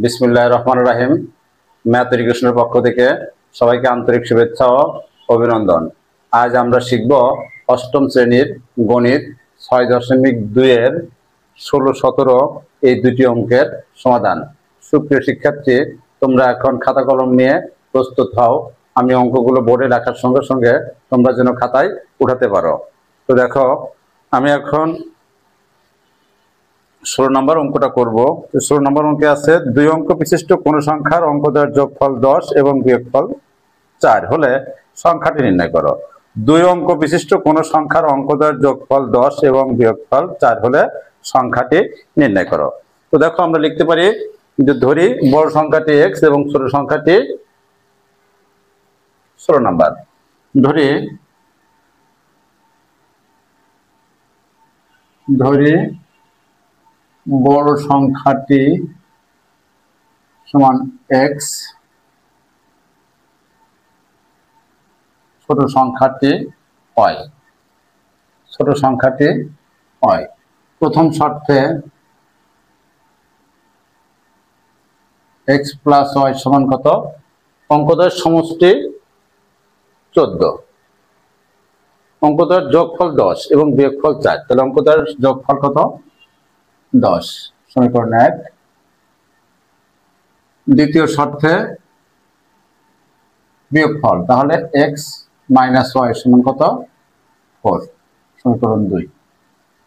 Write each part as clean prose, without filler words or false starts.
বিসমিল্লাহির রহমানির রহিম। ম্যাথ এডুকেশনের পক্ষ থেকে সবাইকে আন্তরিক শুভেচ্ছা ও অভিনন্দন। আজ আমরা শিখব অষ্টম শ্রেণীর গণিত 6.2 এর 16-17 এই দুটি অঙ্কের সমাধান। সুপ্রিয় শিক্ষার্থী, তোমরা এখন খাতা কলম নিয়ে প্রস্তুত হও। আমি অঙ্কগুলো বোর্ডে রাখার সঙ্গে সঙ্গে তোমরা যেন খাতায় উঠাতে পারো। তো দেখো, আমি এখন 16 নম্বর অঙ্কটা করব। 16 নম্বর অঙ্কে আছে 2 অঙ্ক বিশিষ্ট কোন সংখ্যার অঙ্কদ্বয়ের যোগফল 10 এবং বিয়োগফল 4 হলে সংখ্যাটি নির্ণয় করো। 2 অঙ্ক বিশিষ্ট কোন সংখ্যার অঙ্কদ্বয়ের যোগফল 10 এবং বিয়োগফল 4 হলে সংখ্যাটি নির্ণয় করো। তো দেখো, আমরা লিখতে পারি যে ধরি বড় সংখ্যাটি x এবং ছোট সংখ্যাটি 16 নাম্বার। ধরি বড় সংখ্যাটি সমান x, ছোট সংখ্যাটি y। প্রথম শর্তে x প্লাস y সমান কত? অঙ্কদ্বয়ের সমষ্টি 14, অঙ্কদ্বয়ের যোগফল 10 এবং বিয়োগফল 4। তাহলে অঙ্কদ্বয়ের যোগফল কত? 10। সমীকরণ 1। দ্বিতীয় শর্তে বিয়োগফল, তাহলে x মাইনাস y সমান কত? 4। সমীকরণ 2।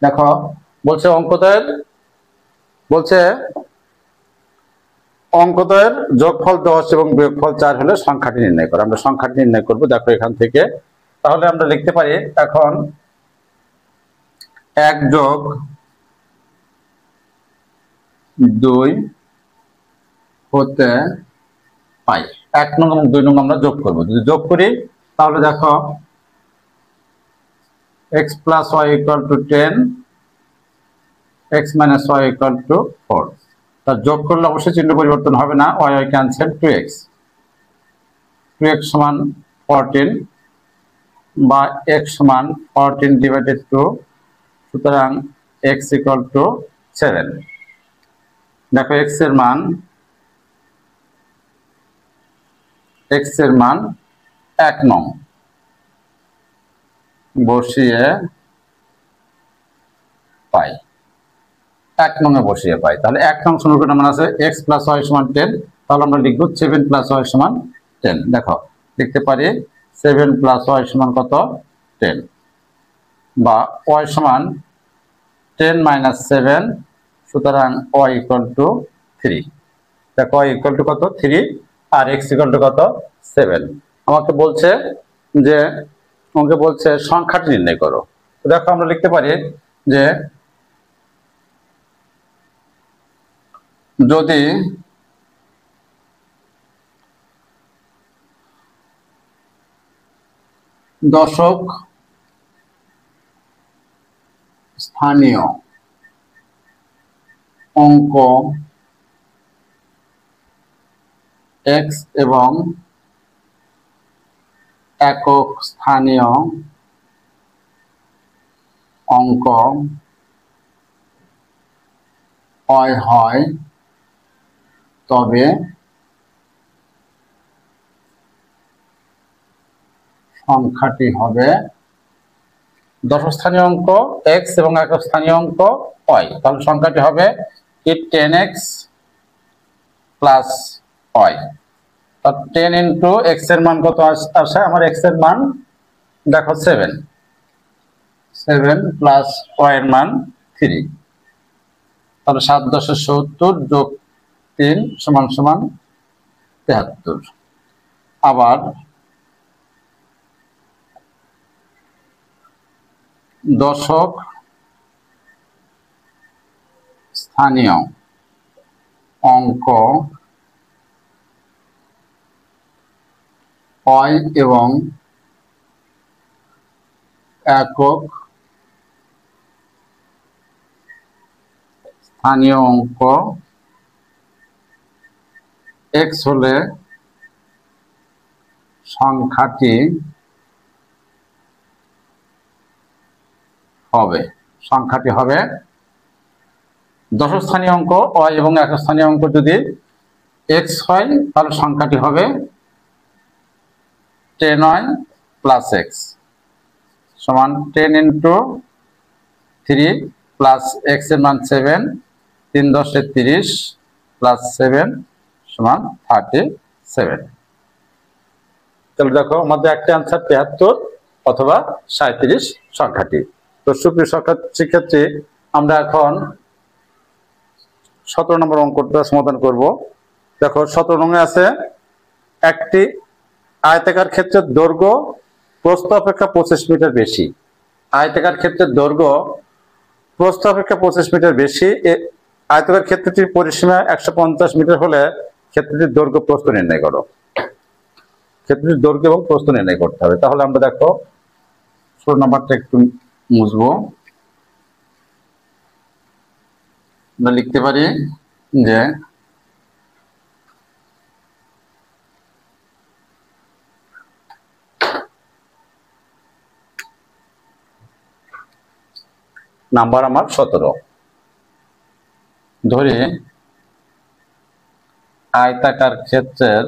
দেখো, বলছে অঙ্কদ্বয়ের যোগফল 10 এবং বিয়োগফল 4 হলে সংখ্যাটি নির্ণয় করো। আমরা সংখ্যাটি নির্ণয় করব। দেখো এখান থেকে, তাহলে আমরা লিখতে পারি এখন 1 যোগ 2 হতে পাই। 1 নং এবং 2 নং আমরা যোগ করব। যদি যোগ করি তাহলে দেখো x plus y equal to 10, x minus y equal to 4। তার যোগ করলে অবশ্যই চিহ্ন পরিবর্তন হবে না, y ক্যান্সেল, 2x সমান 14 বা x সমান 14 ডিভাইডেড 2, সুতরাং x equal to 7। দেখো x এর মান 1 নং বসিয়ে পাই। 1 নং এ বসিয়ে পাই। তাহলে 1 নং সমীকরণ মান আছে x প্লাস y সমান 10। তাহলে আমরা লিখব 7 প্লাস y সমান 10। দেখো, লিখতে পারি 7 প্লাস y সমান কত? 10, বা y সমান 10 মাইনাস 7, সুতরাং y ইকুয়াল টু 3। দেখো y ইকুয়াল টু কত? 3, আর x ইকুয়াল টু কত? 7। আমাকে বলছে যে সংখ্যাটি নির্ণয় করো। তো দেখো, আমরা লিখতে পারি যে যদি দশক স্থানীয় অঙ্ক x এবং একক স্থানীয় অঙ্ক y হয়, তবে সংখ্যাটি হবে দশক স্থানীয় অঙ্ক x এবং একক স্থানীয় অঙ্ক y। তাহলে সংখ্যাটি হবে 10x plus y। 10 into x এর মান কত আসে? আমার x এর মান দেখো 7 প্লাস y এর মান 3। তাহলে 7 10 70 যোগ 3 সমান 73। আবার দশক স্থানীয় অঙ্ক y এবং একক স্থানীয় অঙ্ক x হলে সংখ্যাটি হবে দশক স্থানীয় অঙ্ক y এবং একক স্থানীয় অঙ্ক যদি এক্স হয় তাহলে সংখ্যাটি হবে 10y প্লাস এক্স সমান 10 ইন্টু 3 প্লাস এক্স এর মান 7, 3 10 30 প্লাস 7 সমান 37। তাহলে দেখো আমাদের একটা অ্যান্সার 73 অথবা 37 সংখ্যাটি। তো সুপ্রিয় শিক্ষার্থী, আমরা এখন 17 নম্বর অঙ্কটা সমাধান করব। দেখো 17 নং-এ আছে একটি আয়তাকার ক্ষেত্রের দৈর্ঘ্য প্রস্থ অপেক্ষা 25 মিটার বেশি। আয়তাকার ক্ষেত্রের দৈর্ঘ্য প্রস্থ অপেক্ষা 25 মিটার বেশি। আয়তাকার ক্ষেত্রটির পরিসীমা 150 মিটার হলে ক্ষেত্রটির দৈর্ঘ্য প্রস্থ নির্ণয় করো। ক্ষেত্রটির দৈর্ঘ্য এবং প্রস্থ নির্ণয় করতে হবে। তাহলে আমরা দেখো 16 নম্বরটা একটু মুছবো। আমরা লিখতে পারি যে নাম্বার আমার 17। ধরে আয়তাকার ক্ষেত্রের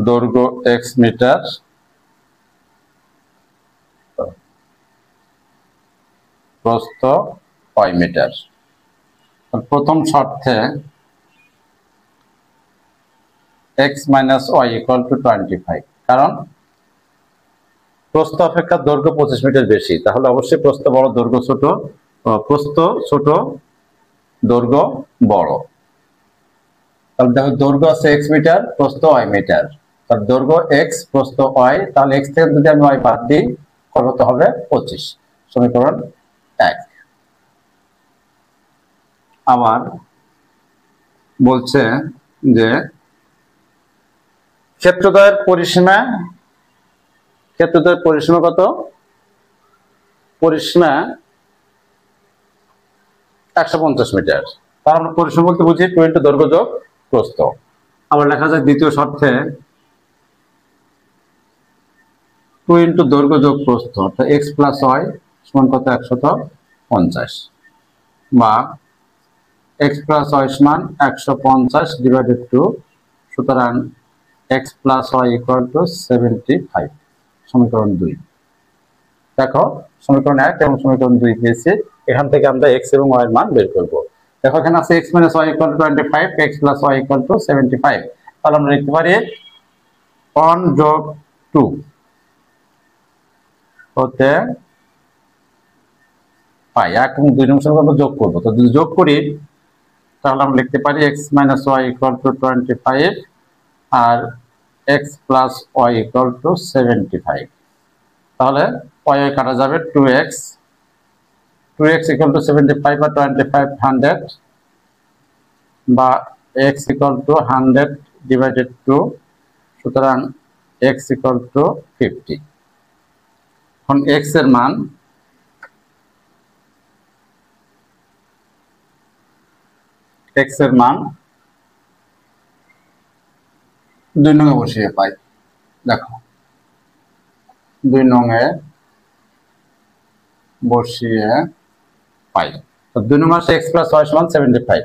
দৈর্ঘ্য x মিটার, প্রস্থ y মিটার। প্রথম শর্তে x minus y equal to 25, কারণ প্রস্থ অপেক্ষা দৈর্ঘ্য 25 মিটার বেশি, তাহলে অবশ্যই প্রস্থ বড় দৈর্ঘ্য ছোট, প্রস্থ ছোট দৈর্ঘ্য বড়। তাহলে দেখো দৈর্ঘ্য আছে x মিটার, প্রস্থ y মিটার। তাহলে দৈর্ঘ্য x, প্রস্থ y, তাহলে x থেকে যদি আমি y বাদ দিই কত হবে 25, সমীকরণ 1। আবার বলছে যে ক্ষেত্রদ্বয়ের পরিসীমা কত? পরিসীমা 150 মিটার। তার আমরা পরিসীমা বলতে বুঝি 2 ইন্টু দৈর্ঘ্য যোগ প্রস্থ। আবার লেখা যায় দ্বিতীয় শর্তে 2 ইন্টু দৈর্ঘ্য যোগ প্রস্থ, অর্থাৎ x প্লাস y সমান কত? 150, বা x প্লাস y সমান 150 ডিভাইডেড 2, সুতরাং x plus y equal to 75, সমীকরণ 2। দেখো সমীকরণ 1 এবং সমীকরণ 2 পেয়েছি, এখান থেকে আমরা x এবং y এর মান বের করব। দেখো এখানে আছে x minus y equal to 25, x plus y equal to 75। তাহলে আমরা লিখতে পারি 1 যোগ 2 হতে পাই। 1 এবং 2 নং সমীকরণ আমরা যোগ করব। তো যদি যোগ করি তাহলে আমরা লিখতে পারি x minus y equal to 25 R x plus y equal to 75। তাহলে y কাটা যাবে 2x equal to 75 বা 25 100, বা x equal to 100 divided 2, সুতরাং x equal to 50। এখন x এর মান দুই নঙে বসিয়ে পাই। দেখো 2 নঙে বসিয়ে পাই। তো 2 নং আছে x প্লাস y সমান 75।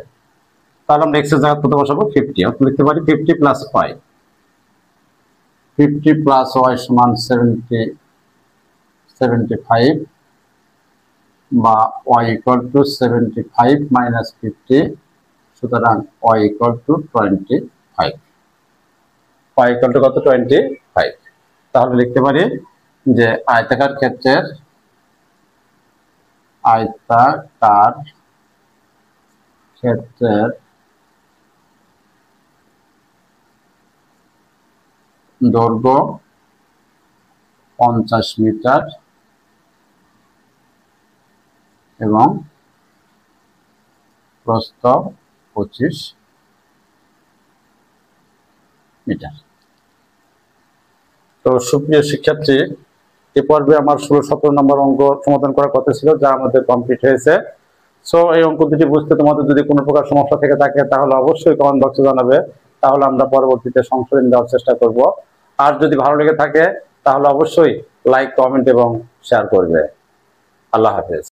তাহলে আমরা x এর জায়গায় কত বসাবো? 50। আমরা লিখতে পারি 50 প্লাস y, 50 প্লাস y সমান 75, বা y ইকুয়াল টু 75 মাইনাস 50, সুতরাং y equal to 25। y equal to কত? 25। তাহলে লিখতে পারি যে আয়তাকার ক্ষেত্রের দৈর্ঘ্য 50 মিটার এবং প্রস্থ 25 মিটার। তো সুপ্রিয় শিক্ষার্থী, এ পর্বে আমার 16-17 নম্বর অঙ্ক সমাধান করার কথা ছিল, যা আমাদের কমপ্লিট হয়েছে। সো এই অঙ্ক দুটি বুঝতে তোমাদের যদি কোনো প্রকার সমস্যা থেকে থাকে তাহলে অবশ্যই কমেন্ট বক্সে জানাবে, তাহলে আমরা পরবর্তীতে সংশোধন দেওয়ার চেষ্টা করব। আর যদি ভালো লেগে থাকে তাহলে অবশ্যই লাইক, কমেন্ট এবং শেয়ার করবে। আল্লাহ হাফেজ।